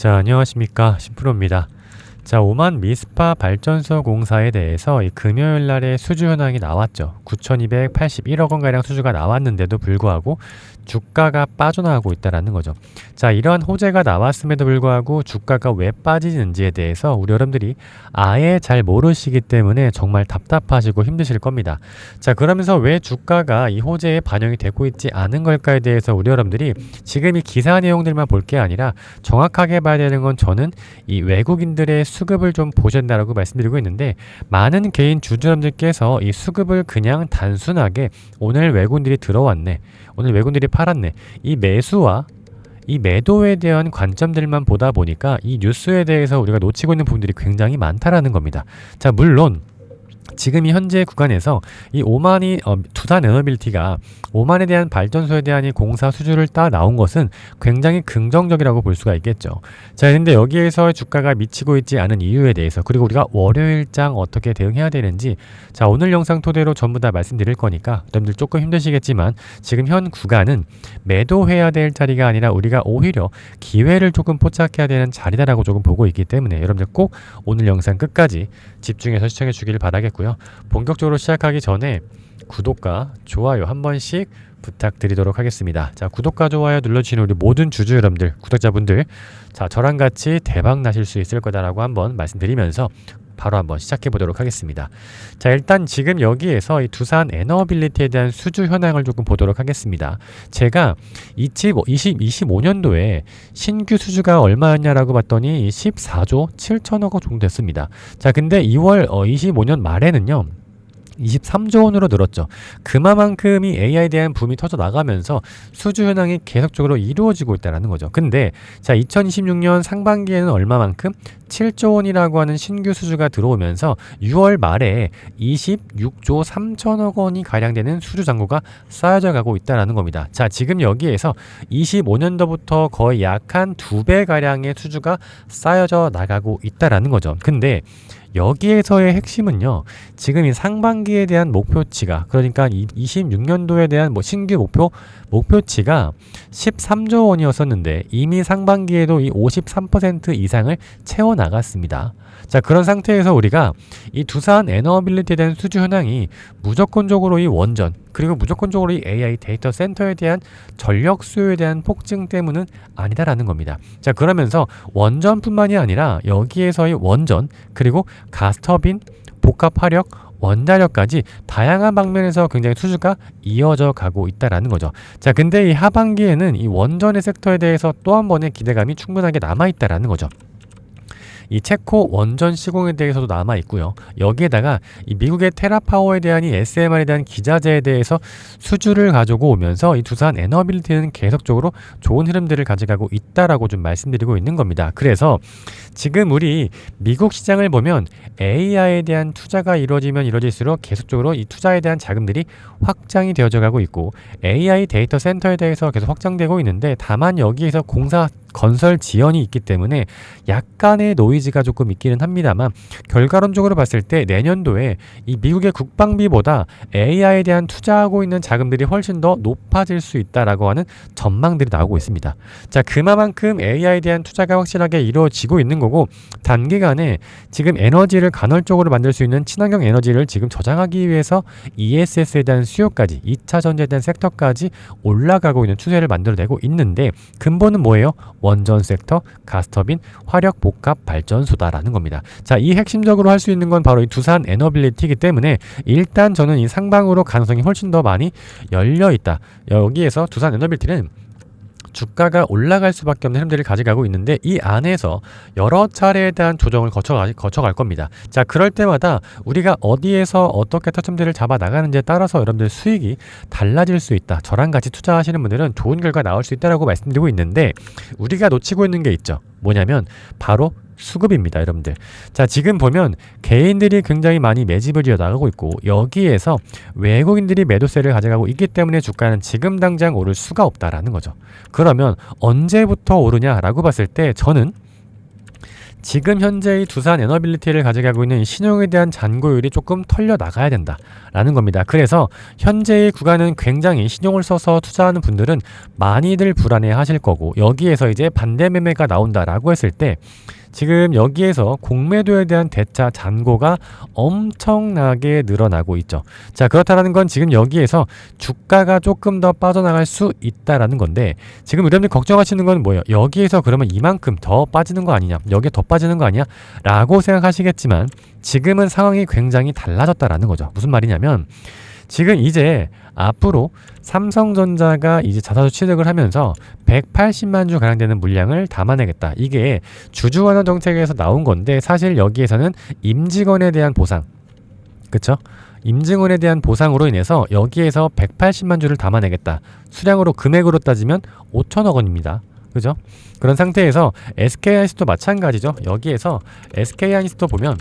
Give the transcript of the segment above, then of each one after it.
자, 안녕하십니까. 신프로입니다. 자, 오만 미스파 발전소 공사에 대해서 이 금요일 날에 수주 현황이 나왔죠. 9,281억 원가량 수주가 나왔는데도 불구하고 주가가 빠져나가고 있다는 거죠. 자, 이러한 호재가 나왔음에도 불구하고 주가가 왜 빠지는지에 대해서 우리 여러분들이 아예 잘 모르시기 때문에 정말 답답하시고 힘드실 겁니다. 자, 그러면서 왜 주가가 이 호재에 반영이 되고 있지 않은 걸까에 대해서 우리 여러분들이 지금 이 기사 내용들만 볼 게 아니라 정확하게 봐야 되는 건 저는 이 외국인들의 수급을 좀 보셨다라고 말씀드리고 있는데, 많은 개인 주주님들께서 이 수급을 그냥 단순하게 오늘 외국인들이 들어왔네, 오늘 외국인들이 팔았네, 이 매수와 이 매도에 대한 관점들만 보다 보니까 이 뉴스에 대해서 우리가 놓치고 있는 부분들이 굉장히 많다라는 겁니다. 자, 물론 지금 이 현재 구간에서 이 오만이 두산 에너빌리티가 오만에 대한 발전소에 대한 이 공사 수주를 따 나온 것은 굉장히 긍정적이라고 볼 수가 있겠죠. 자, 근데 여기에서 주가가 미치고 있지 않은 이유에 대해서, 그리고 우리가 월요일장 어떻게 대응해야 되는지, 자, 오늘 영상 토대로 전부 다 말씀드릴 거니까 여러분들 조금 힘드시겠지만 지금 현 구간은 매도해야 될 자리가 아니라 우리가 오히려 기회를 조금 포착해야 되는 자리다라고 조금 보고 있기 때문에 여러분들 꼭 오늘 영상 끝까지 집중해서 시청해 주기를 바라겠고요. 본격적으로 시작하기 전에 구독과 좋아요 한 번씩 부탁드리도록 하겠습니다. 자, 구독과 좋아요 눌러주시는 우리 모든 주주 여러분들, 구독자분들, 자, 저랑 같이 대박 나실 수 있을 거다라고 한번 말씀드리면서 바로 한번 시작해 보도록 하겠습니다. 자, 일단 지금 여기에서 이 두산 에너빌리티에 대한 수주 현황을 조금 보도록 하겠습니다. 제가 25년도에 신규 수주가 얼마였냐라고 봤더니 14조 7천억 원 정도 됐습니다. 자, 근데 2월 25년 말에는요 23조 원으로 늘었죠. 그만큼이 AI에 대한 붐이 터져 나가면서 수주 현황이 계속적으로 이루어지고 있다는 거죠. 근데 자, 2026년 상반기에는 얼마만큼? 7조 원이라고 하는 신규 수주가 들어오면서 6월 말에 26조 3천억 원이 가량 되는 수주 잔고가 쌓여져 가고 있다는 겁니다. 자, 지금 여기에서 25년도부터 거의 약 한 2배 가량의 수주가 쌓여져 나가고 있다는 거죠. 근데 여기에서의 핵심은요, 지금 이 상반기에 대한 목표치가, 그러니까 26년도에 대한 신규 목표치가 13조 원이었었는데 이미 상반기에도 이 53% 이상을 채워 나갔습니다. 자, 그런 상태에서 우리가 이 두산 에너빌리티에 대한 수주 현황이 무조건적으로 이 원전, 그리고 무조건적으로 이 AI 데이터 센터에 대한 전력 수요에 대한 폭증 때문은 아니다라는 겁니다. 자, 그러면서 원전뿐만이 아니라 여기에서의 원전, 그리고 가스터빈, 복합화력, 원자력까지 다양한 방면에서 굉장히 수주가 이어져 가고 있다라는 거죠. 자, 근데 이 하반기에는 이 원전의 섹터에 대해서 또 한 번의 기대감이 충분하게 남아 있다라는 거죠. 이 체코 원전 시공에 대해서도 남아 있고요. 여기에다가 이 미국의 테라파워에 대한 이 SMR에 대한 기자재에 대해서 수주를 가지고 오면서 이 두산 에너빌리티는 계속적으로 좋은 흐름들을 가져가고 있다라고 좀 말씀드리고 있는 겁니다. 그래서 지금 우리 미국 시장을 보면 AI에 대한 투자가 이루어지면 이루어질수록 계속적으로 이 투자에 대한 자금들이 확장이 되어져 가고 있고, AI 데이터 센터에 대해서 계속 확장되고 있는데, 다만 여기에서 건설 지연이 있기 때문에 약간의 노이즈가 조금 있기는 합니다만, 결과론적으로 봤을 때 내년도에 이 미국의 국방비보다 AI에 대한 투자하고 있는 자금들이 훨씬 더 높아질 수 있다라고 하는 전망들이 나오고 있습니다. 자, 그만큼 AI에 대한 투자가 확실하게 이루어지고 있는 거고, 단기간에 지금 에너지를 간헐적으로 만들 수 있는 친환경 에너지를 지금 저장하기 위해서 ESS에 대한 수요까지, 2차 전지에 대한 섹터까지 올라가고 있는 추세를 만들어내고 있는데, 근본은 뭐예요? 원전 섹터, 가스터빈, 화력 복합 발전소다라는 겁니다. 자, 이 핵심적으로 할 수 있는 건 바로 이 두산 에너빌리티이기 때문에 일단 저는 이 상방으로 가능성이 훨씬 더 많이 열려 있다. 여기에서 두산 에너빌리티는 주가가 올라갈 수밖에 없는 흐름들을 가져가고 있는데, 이 안에서 여러 차례에 대한 조정을 거쳐갈 겁니다. 자, 그럴 때마다 우리가 어디에서 어떻게 타점들을 잡아 나가는지에 따라서 여러분들 수익이 달라질 수 있다. 저랑 같이 투자하시는 분들은 좋은 결과 나올 수 있다라고 말씀드리고 있는데, 우리가 놓치고 있는 게 있죠. 뭐냐면 바로 수급입니다, 여러분들. 자, 지금 보면 개인들이 굉장히 많이 매집을 이어나가고 있고, 여기에서 외국인들이 매도세를 가져가고 있기 때문에 주가는 지금 당장 오를 수가 없다라는 거죠. 그러면 언제부터 오르냐라고 봤을 때 저는 지금 현재 이 두산 에너빌리티를 가져가고 있는 신용에 대한 잔고율이 조금 털려 나가야 된다라는 겁니다. 그래서 현재의 구간은 굉장히 신용을 써서 투자하는 분들은 많이들 불안해 하실 거고, 여기에서 이제 반대 매매가 나온다라고 했을 때 지금 여기에서 공매도에 대한 대차 잔고가 엄청나게 늘어나고 있죠. 자, 그렇다라는 건 지금 여기에서 주가가 조금 더 빠져나갈 수 있다라는 건데, 지금 여러분들 걱정하시는 건 뭐예요? 여기에서 그러면 이만큼 더 빠지는 거 아니냐? 여기에 더 빠지는 거 아니야? 라고 생각하시겠지만 지금은 상황이 굉장히 달라졌다라는 거죠. 무슨 말이냐면 지금 이제 앞으로 삼성전자가 이제 자사주 취득을 하면서 180만 주 가량 되는 물량을 담아내겠다. 이게 주주환원 정책에서 나온 건데, 사실 여기에서는 임직원에 대한 보상, 그쵸? 임직원에 대한 보상으로 인해서 여기에서 180만 주를 담아내겠다. 수량으로 금액으로 따지면 5천억 원입니다. 그죠? 그런 상태에서 SK하이닉스도 마찬가지죠. 여기에서 SK하이닉스도 보면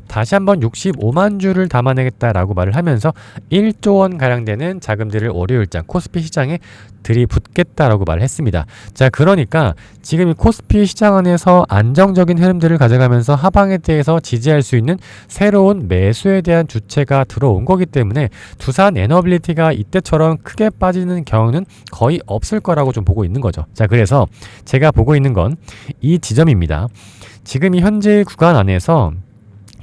다시 한번 65만 주를 담아내겠다라고 말을 하면서 1조 원 가량 되는 자금들을 월요일장 코스피 시장에 들이붓겠다라고 말을 했습니다. 자, 그러니까 지금 이 코스피 시장 안에서 안정적인 흐름들을 가져가면서 하방에 대해서 지지할 수 있는 새로운 매수에 대한 주체가 들어온 거기 때문에 두산 에너빌리티가 이때처럼 크게 빠지는 경우는 거의 없을 거라고 좀 보고 있는 거죠. 자, 그래서 제가 보고 있는 건 이 지점입니다. 지금 이 현재 구간 안에서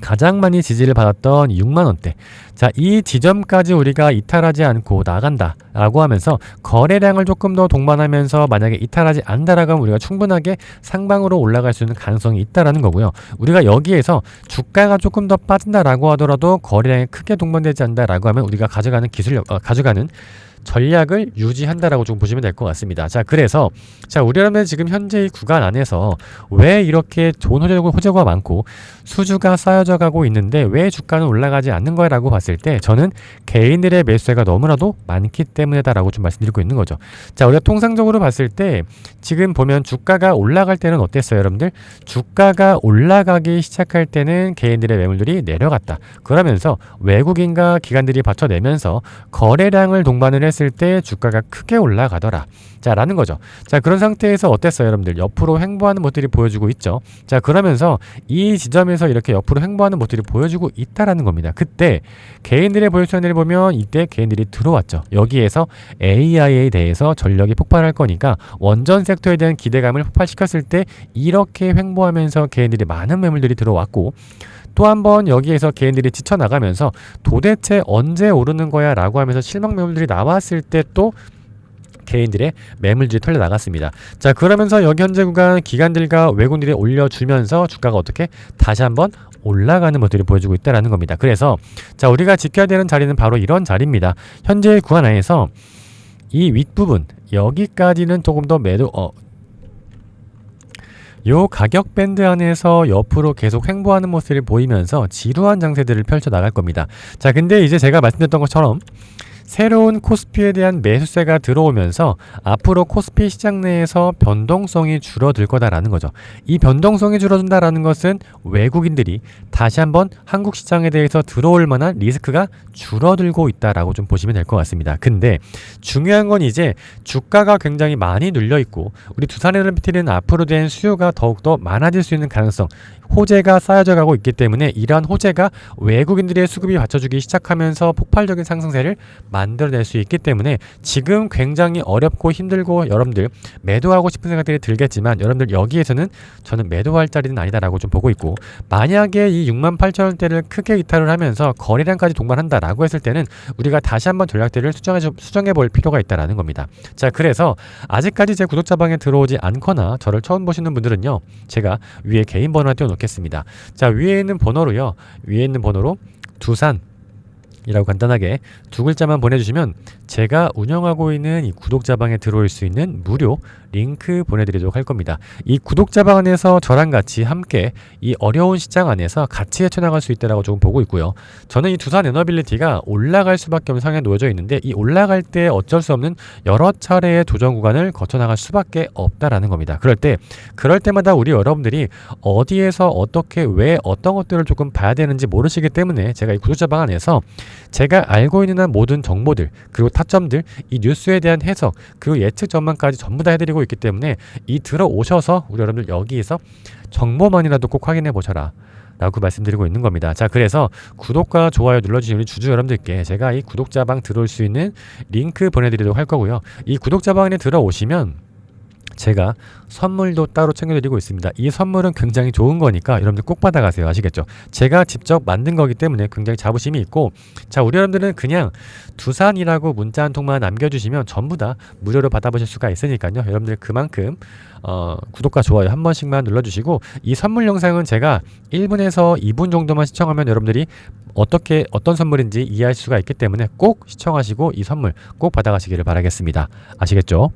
가장 많이 지지를 받았던 6만원대, 자, 이 지점까지 우리가 이탈하지 않고 나간다 라고 하면서 거래량을 조금 더 동반하면서 만약에 이탈하지 않는다라고 하면 우리가 충분하게 상방으로 올라갈 수 있는 가능성이 있다라는 거고요. 우리가 여기에서 주가가 조금 더 빠진다라고 하더라도 거래량이 크게 동반되지 않는다라고 하면 우리가 가져가는 기술력, 가져가는 전략을 유지한다라고 좀 보시면 될 것 같습니다. 자, 그래서 자, 우리라면 지금 현재 이 구간 안에서 왜 이렇게 좋은 호재가 많고 수주가 쌓여져 가고 있는데 왜 주가는 올라가지 않는 거야 라고 봤을 때 저는 개인들의 매수세가 너무나도 많기 때문이다라고 좀 말씀드리고 있는 거죠. 자, 우리가 통상적으로 봤을 때 지금 보면 주가가 올라갈 때는 어땠어요, 여러분들? 주가가 올라가기 시작할 때는 개인들의 매물들이 내려갔다. 그러면서 외국인과 기관들이 받쳐내면서 거래량을 동반을 했을 때 주가가 크게 올라가더라. 자, 라는 거죠. 자, 그런 상태에서 어땠어요, 여러분들? 옆으로 횡보하는 모습들이 보여주고 있죠. 자, 그러면서 이 지점에서 이렇게 옆으로 횡보하는 모습들이 보여주고 있다라는 겁니다. 그때 개인들의 포지션을 보면 이때 개인들이 들어왔죠. 여기에서 AI에 대해서 전력이 폭발할 거니까 원전 섹터에 대한 기대감을 폭발시켰을 때 이렇게 횡보하면서 개인들이 많은 매물들이 들어왔고, 또 한 번 여기에서 개인들이 지쳐나가면서 도대체 언제 오르는 거야 라고 하면서 실망 매물들이 나왔을 때 또 개인들의 매물들이 털려 나갔습니다. 자, 그러면서 여기 현재 구간 기관들과 외국인들이 올려주면서 주가가 어떻게 다시 한번 올라가는 모습들이 보여주고 있다는 겁니다. 그래서 자, 우리가 지켜야 되는 자리는 바로 이런 자리입니다. 현재 구간 안에서 이 윗부분 여기까지는 조금 더 요 가격 밴드 안에서 옆으로 계속 횡보하는 모습을 보이면서 지루한 장세들을 펼쳐 나갈 겁니다. 자, 근데 이제 제가 말씀드렸던 것처럼 새로운 코스피에 대한 매수세가 들어오면서 앞으로 코스피 시장 내에서 변동성이 줄어들 거다라는 거죠. 이 변동성이 줄어든다라는 것은 외국인들이 다시 한번 한국 시장에 대해서 들어올 만한 리스크가 줄어들고 있다라고 좀 보시면 될 것 같습니다. 근데 중요한 건 이제 주가가 굉장히 많이 눌려 있고 우리 두산에너빌리티는 앞으로 된 수요가 더욱더 많아질 수 있는 가능성, 호재가 쌓여져 가고 있기 때문에 이러한 호재가 외국인들의 수급이 받쳐주기 시작하면서 폭발적인 상승세를 만들어낼 수 있기 때문에 지금 굉장히 어렵고 힘들고 여러분들 매도하고 싶은 생각들이 들겠지만 여러분들 여기에서는 저는 매도할 자리는 아니다라고 좀 보고 있고, 만약에 이 68,000원대를 크게 이탈을 하면서 거래량까지 동반한다라고 했을 때는 우리가 다시 한번 전략들을 수정해 볼 필요가 있다라는 겁니다. 자, 그래서 아직까지 제 구독자방에 들어오지 않거나 저를 처음 보시는 분들은요, 제가 위에 개인 번호 띄워놓겠습니다. 자, 위에 있는 번호로 두산 이라고 간단하게 두 글자만 보내주시면 제가 운영하고 있는 이 구독자방에 들어올 수 있는 무료 링크 보내드리도록 할 겁니다. 이 구독자방 안에서 저랑 같이 함께 이 어려운 시장 안에서 같이 헤쳐나갈 수 있다라고 조금 보고 있고요. 저는 이 두산 에너빌리티가 올라갈 수밖에 없는 상황에 놓여져 있는데 이 올라갈 때 어쩔 수 없는 여러 차례의 조정 구간을 거쳐나갈 수밖에 없다라는 겁니다. 그럴 때마다 우리 여러분들이 어디에서 어떻게 왜 어떤 것들을 조금 봐야 되는지 모르시기 때문에 제가 이 구독자방 안에서 제가 알고 있는 한 모든 정보들, 그리고 타점들, 이 뉴스에 대한 해석, 그리고 예측 전망까지 전부 다 해드리고 있기 때문에 이 들어오셔서 우리 여러분들 여기에서 정보만이라도 꼭 확인해 보셔라 라고 말씀드리고 있는 겁니다. 자, 그래서 구독과 좋아요 눌러주신 우리 주주 여러분들께 제가 이 구독자방 들어올 수 있는 링크 보내드리도록 할 거고요. 이 구독자방에 들어오시면 제가 선물도 따로 챙겨드리고 있습니다. 이 선물은 굉장히 좋은 거니까 여러분들 꼭 받아가세요. 아시겠죠? 제가 직접 만든 거기 때문에 굉장히 자부심이 있고, 자, 우리 여러분들은 그냥 두산이라고 문자 한 통만 남겨주시면 전부 다 무료로 받아보실 수가 있으니까요. 여러분들 그만큼 구독과 좋아요 한 번씩만 눌러주시고, 이 선물 영상은 제가 1분에서 2분 정도만 시청하면 여러분들이 어떤 선물인지 이해할 수가 있기 때문에 꼭 시청하시고 이 선물 꼭 받아가시기를 바라겠습니다. 아시겠죠?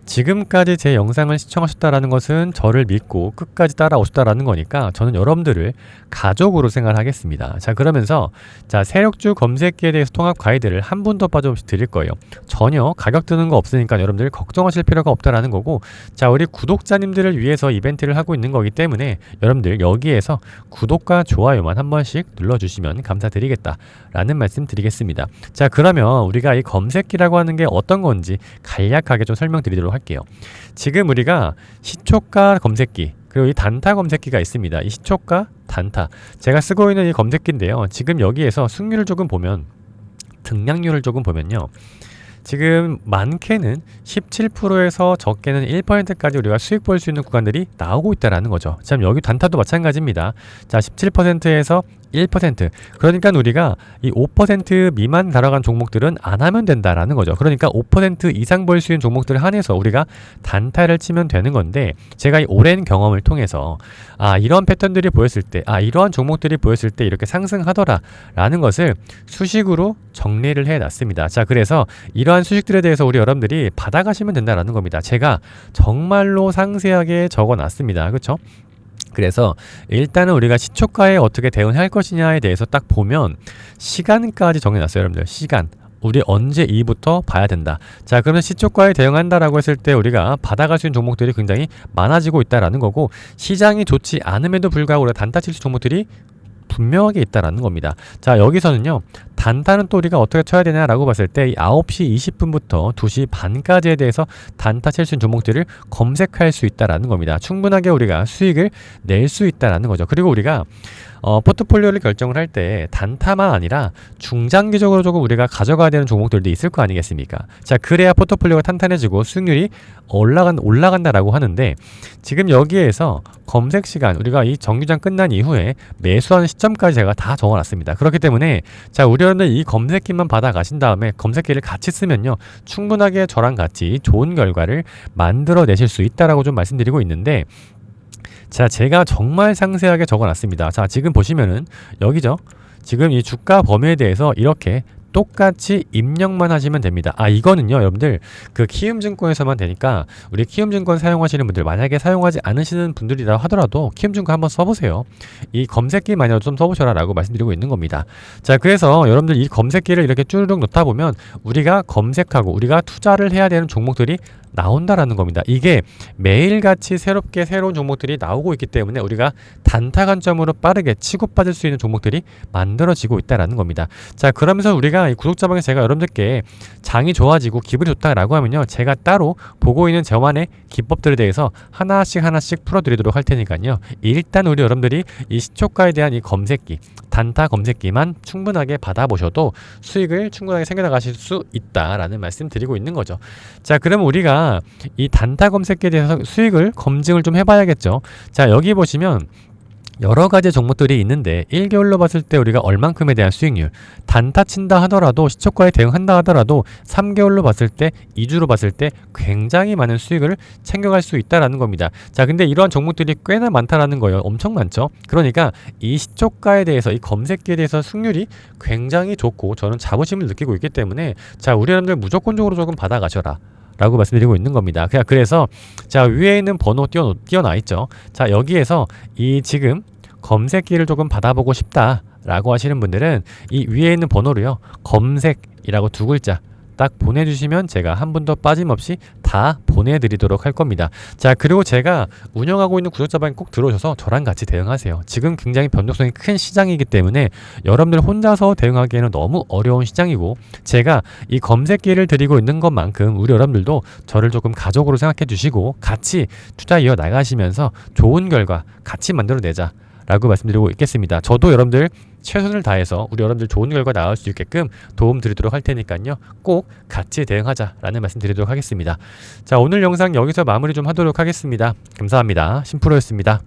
지금까지 제 영상을 시청하셨다라는 것은 저를 믿고 끝까지 따라오셨다라는 거니까 저는 여러분들을 가족으로 생각하겠습니다. 자, 그러면서 자, 세력주 검색기에 대해서 통합 가이드를 한 분도 빠짐없이 드릴 거예요. 전혀 가격 드는 거 없으니까 여러분들 걱정하실 필요가 없다라는 거고, 자, 우리 구독자님들을 위해서 이벤트를 하고 있는 거기 때문에 여러분들 여기에서 구독과 좋아요만 한 번씩 눌러주시면 감사드리겠다라는 말씀 드리겠습니다. 자, 그러면 우리가 이 검색기라고 하는 게 어떤 건지 간략하게 좀 설명드리도록 할게요. 지금 우리가 시초가 검색기, 그리고 이 단타 검색기가 있습니다. 이 시초가, 단타, 제가 쓰고 있는 이 검색기인데요. 지금 여기에서 승률을 조금 보면, 등락률을 조금 보면요, 지금 많게는 17%에서 적게는 1%까지 우리가 수익 볼 수 있는 구간들이 나오고 있다라는 거죠. 참, 여기 단타도 마찬가지입니다. 자, 17%에서 1%. 그러니까 우리가 이 5% 미만 달아간 종목들은 안 하면 된다라는 거죠. 그러니까 5% 이상 볼 수 있는 종목들을 한해서 우리가 단타를 치면 되는 건데, 제가 이 오랜 경험을 통해서 이런 패턴들이 보였을 때, 이러한 종목들이 보였을 때 이렇게 상승하더라라는 것을 수식으로 정리를 해놨습니다. 자, 그래서 이러한 수식들에 대해서 우리 여러분들이 받아가시면 된다라는 겁니다. 제가 정말로 상세하게 적어놨습니다. 그렇죠? 그래서 일단은 우리가 시초가에 어떻게 대응할 것이냐에 대해서 딱 보면 시간까지 정해놨어요. 여러분들, 시간, 우리 언제 이부터 봐야 된다. 자, 그러면 시초가에 대응한다라고 했을 때 우리가 받아갈 수 있는 종목들이 굉장히 많아지고 있다라는 거고, 시장이 좋지 않음에도 불구하고 우리가 단타 칠 수 있는 종목들이 분명하게 있다라는 겁니다. 자, 여기서는요, 단타는 또 우리가 어떻게 쳐야 되냐라고 봤을 때 9시 20분부터 2시 반까지에 대해서 단타 칠 수 있는 종목들을 검색할 수 있다라는 겁니다. 충분하게 우리가 수익을 낼 수 있다라는 거죠. 그리고 우리가 포트폴리오를 결정을 할 때 단타만 아니라 중장기적으로 조금 우리가 가져가야 되는 종목들도 있을 거 아니겠습니까? 자, 그래야 포트폴리오가 탄탄해지고 수익률이 올라간다라고 하는데, 지금 여기에서 검색 시간, 우리가 이 정규장 끝난 이후에 매수하는 시점까지 제가 다 적어놨습니다. 그렇기 때문에 자, 우리 여러분들 이 검색기만 받아 가신 다음에 검색기를 같이 쓰면요, 충분하게 저랑 같이 좋은 결과를 만들어내실 수 있다라고 좀 말씀드리고 있는데, 자, 제가 정말 상세하게 적어놨습니다. 자, 지금 보시면은 여기죠. 지금 이 주가 범위에 대해서 이렇게 똑같이 입력만 하시면 됩니다. 이거는요, 여러분들 그 키움증권에서만 되니까 우리 키움증권 사용하시는 분들, 만약에 사용하지 않으시는 분들이라 하더라도 키움증권 한번 써보세요. 이 검색기만이라도 좀 써보셔라 라고 말씀드리고 있는 겁니다. 자, 그래서 여러분들 이 검색기를 이렇게 쭈르륵 놓다 보면 우리가 검색하고 우리가 투자를 해야 되는 종목들이 나온다라는 겁니다. 이게 매일같이 새롭게 새로운 종목들이 나오고 있기 때문에 우리가 단타 관점으로 빠르게 치고 빠질 수 있는 종목들이 만들어지고 있다라는 겁니다. 자, 그러면서 우리가 이 구독자방에 제가 여러분들께 장이 좋아지고 기분이 좋다라고 하면요, 제가 따로 보고 있는 저만의 기법들에 대해서 하나씩 풀어드리도록 할 테니까요. 일단 우리 여러분들이 이 시초가에 대한 이 검색기, 단타 검색기만 충분하게 받아보셔도 수익을 충분하게 챙겨나가실 수 있다라는 말씀 드리고 있는 거죠. 자, 그러면 우리가 이 단타 검색기에 대해서 수익을 검증을 좀 해봐야겠죠. 자, 여기 보시면 여러 가지 종목들이 있는데 1개월로 봤을 때 우리가 얼만큼에 대한 수익률, 단타 친다 하더라도 시초가에 대응한다 하더라도 3개월로 봤을 때, 2주로 봤을 때 굉장히 많은 수익을 챙겨갈 수 있다라는 겁니다. 자, 근데 이러한 종목들이 꽤나 많다라는 거예요. 엄청 많죠. 그러니까 이 시초가에 대해서, 이 검색기에 대해서 수익률이 굉장히 좋고 저는 자부심을 느끼고 있기 때문에 자, 우리 여러분들 무조건적으로 조금 받아가셔라 라고 말씀드리고 있는 겁니다. 그래서 자, 위에 있는 번호 띄어나 있죠. 자, 여기에서 이 지금 검색기를 조금 받아보고 싶다 라고 하시는 분들은 이 위에 있는 번호로요, 검색이라고 2글자 딱 보내주시면 제가 한 분도 빠짐없이 다 보내드리도록 할 겁니다. 자, 그리고 제가 운영하고 있는 구독자방에 꼭 들어오셔서 저랑 같이 대응하세요. 지금 굉장히 변동성이 큰 시장이기 때문에 여러분들 혼자서 대응하기에는 너무 어려운 시장이고, 제가 이 검색기를 드리고 있는 것만큼 우리 여러분들도 저를 조금 가족으로 생각해 주시고 같이 투자 이어 나가시면서 좋은 결과 같이 만들어내자 라고 말씀드리고 있겠습니다. 저도 여러분들 최선을 다해서 우리 여러분들 좋은 결과 나올 수 있게끔 도움 드리도록 할 테니까요. 꼭 같이 대응하자라는 말씀 드리도록 하겠습니다. 자, 오늘 영상 여기서 마무리 좀 하도록 하겠습니다. 감사합니다. 심프로였습니다.